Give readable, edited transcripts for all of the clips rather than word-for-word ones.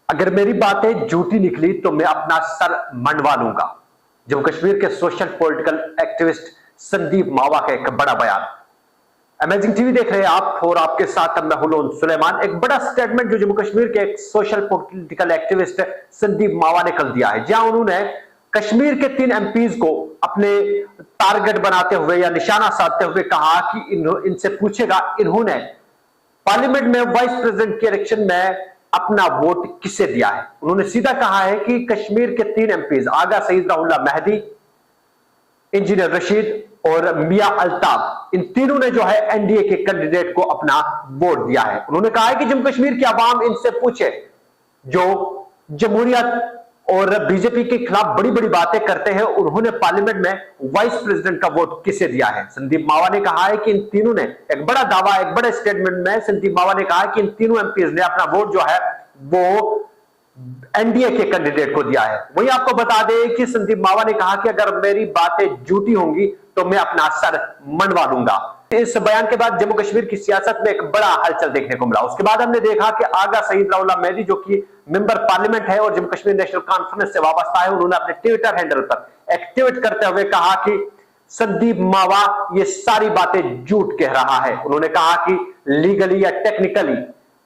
अगर मेरी बातें झूठी निकली तो मैं अपना सर मंडवा लूंगा। जम्मू कश्मीर के सोशल पॉलिटिकल एक्टिविस्ट संदीप मावा का एक बड़ा बयान। अमेजिंग टीवी देख रहे हैं आप और आपके साथ मैं हुलोन सुलेमान। एक बड़ा स्टेटमेंट जो जम्मू कश्मीर के एक सोशल पॉलिटिकल एक्टिविस्ट संदीप मावा ने कल दिया है, जहां उन्होंने कश्मीर के 3 एमपीज को अपने टारगेट बनाते हुए या निशाना साधते हुए कहा कि इनसे पूछेगा इन्होंने पार्लियामेंट में वाइस प्रेसिडेंट के इलेक्शन में अपना वोट किसे दिया है। उन्होंने सीधा कहा है कि कश्मीर के 3 एमपीज आगा सईद राहुल्ला महदी, इंजीनियर रशीद और मियां अल्ताफ, इन तीनों ने जो है एनडीए के कैंडिडेट को अपना वोट दिया है। उन्होंने कहा है कि जम्मू कश्मीर की आवाम इनसे पूछे जो जमहूरियत और बीजेपी के खिलाफ बड़ी बड़ी बातें करते हैं, उन्होंने पार्लियामेंट में वाइस प्रेसिडेंट का वोट किसे दिया है। संदीप मावा ने कहा है कि इन तीनों ने एक बड़ा दावा, एक बड़े स्टेटमेंट में संदीप मावा ने कहा कि इन तीनों एमपीज ने अपना वोट जो है वो एनडीए के कैंडिडेट को दिया है। वहीं आपको बता दें कि संदीप मावा ने कहा कि अगर मेरी बातें झूठी होंगी तो मैं अपना सर मंडवा लूंगा। इस बयान के बाद जम्मू कश्मीर की सियासत में एक बड़ा हलचल देखने को मिला। उसके बाद हमने देखा कि आगा सईद राहुल्ला महदी जो कि मेंबर पार्लियामेंट है और जम्मू कश्मीर नेशनल कॉन्फ्रेंस से वाबस्ता है, उन्होंने अपने ट्विटर हैंडल पर एक ट्वीट करते हुए कहा कि संदीप मावा ये सारी बातें झूठ कह रहा है। उन्होंने कहा कि लीगली या टेक्निकली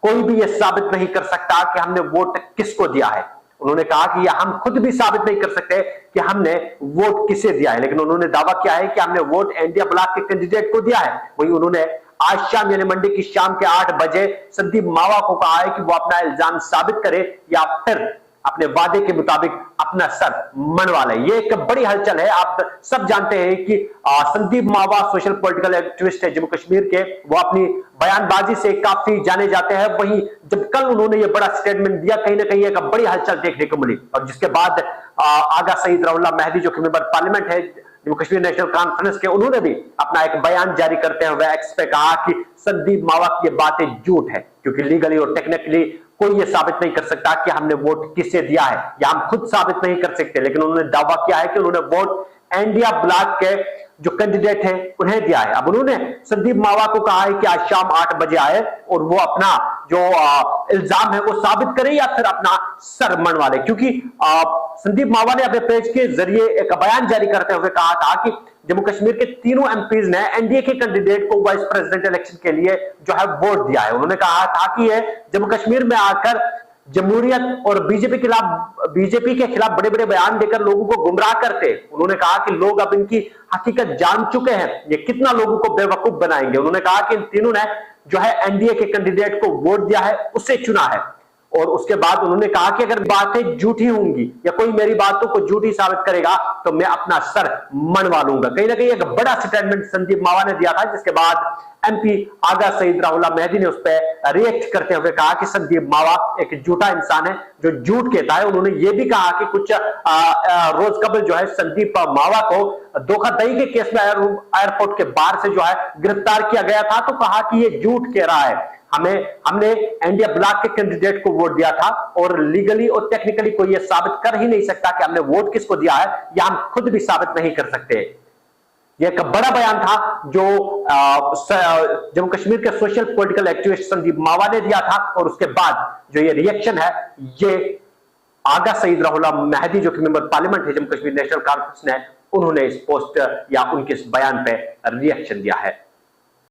कोई भी यह साबित नहीं कर सकता कि हमने वोट किसको दिया है। उन्होंने कहा कि यह हम खुद भी साबित नहीं कर सकते कि हमने वोट किसे दिया है, लेकिन उन्होंने दावा किया है कि हमने वोट इंडिया ब्लॉक के कैंडिडेट को दिया है। वहीं उन्होंने आज शाम यानी मंडे की शाम के 8 बजे संदीप मावा को कहा है कि वो अपना इल्जाम साबित करे या फिर अपने वादे के मुताबिक अपना सर मनवा ले। ये एक बड़ी हलचल है। आप सब जानते हैं कि संदीप मावा सोशल पॉलिटिकल एक्टिविस्ट है जम्मू कश्मीर के, वो अपनी बयानबाजी से काफी जाने जाते हैं। वहीं जब कल उन्होंने ये बड़ा स्टेटमेंट दिया, कहीं ना कहीं एक बड़ी हलचल देखने को मिली और जिसके बाद आगा सईद राहुल्ला महदी जो कि मेंबर पार्लियामेंट है जम्मू कश्मीर नेशनल कॉन्फ्रेंस के, उन्होंने भी अपना एक बयान जारी करते हुए एक्स पे कहा कि संदीप मावा की ये बातें झूठ है क्योंकि लीगली और टेक्निकली कोई ये साबित नहीं कर सकता कि हमने वोट किसे दिया है या हम खुद साबित नहीं कर सकते। लेकिन उन्होंने दावा किया है कि उन्होंने वोट इंडिया ब्लॉक के जो कैंडिडेट हैं उन्हें दिया है। अब उन्होंने संदीप मावा को कहा है कि आज शाम 8 बजे आए और वो अपना जो इल्जाम है वो साबित करे या फिर अपना सर मनवा ले, क्योंकि संदीप मावा ने अपने पेज के जरिए एक बयान जारी करते हुए कहा था कि जम्मू कश्मीर के तीनों एमपीज ने एनडीए के कैंडिडेट को वाइस प्रेसिडेंट इलेक्शन के लिए जो है वोट दिया है। उन्होंने कहा था कि ये जम्मू कश्मीर में आकर जमहूरियत और बीजेपी के खिलाफ बड़े बड़े बयान देकर लोगों को गुमराह करते। उन्होंने कहा कि लोग अब इनकी हकीकत जान चुके हैं, ये कितना लोगों को बेवकूफ बनाएंगे। उन्होंने कहा कि इन तीनों ने जो है एनडीए के कैंडिडेट को वोट दिया है, उसे चुना है। और उसके बाद उन्होंने कहा कि अगर बातें झूठी होंगी या कोई मेरी बातों को झूठी साबित करेगा तो मैं अपना सर मनवा लूंगा। कहीं ना कहीं एक बड़ा स्टेटमेंट संदीप मावा ने दिया था, जिसके बाद एमपी आगा सईद राहुल्ला महदी ने उस पर रिएक्ट करते हुए कहा कि संदीप मावा एक झूठा इंसान है जो झूठ कहता है। उन्होंने यह भी कहा कि कुछ रोज कबल जो है संदीप मावा को धोखाधड़ी के केस में एयरपोर्ट के बाहर से जो है गिरफ्तार किया गया था, तो कहा कि यह झूठ कह रहा है। हमने इंडिया ब्लॉक के कैंडिडेट को वोट दिया था और लीगली और टेक्निकली कोई यह साबित कर ही नहीं सकता कि हमने वोट किसको दिया है या हम खुद भी साबित नहीं कर सकते। यह एक बड़ा बयान था जो जम्मू कश्मीर के सोशल पॉलिटिकल एक्टिविस्ट संदीप मावा ने दिया था और उसके बाद जो ये रिएक्शन है ये आगा सईद राहुल्ला महदी जो कि मेंबर पार्लियामेंट है जम्मू कश्मीर नेशनल कॉन्फ्रेंस ने, उन्होंने इस पोस्ट या उनके इस बयान पे रिएक्शन दिया है।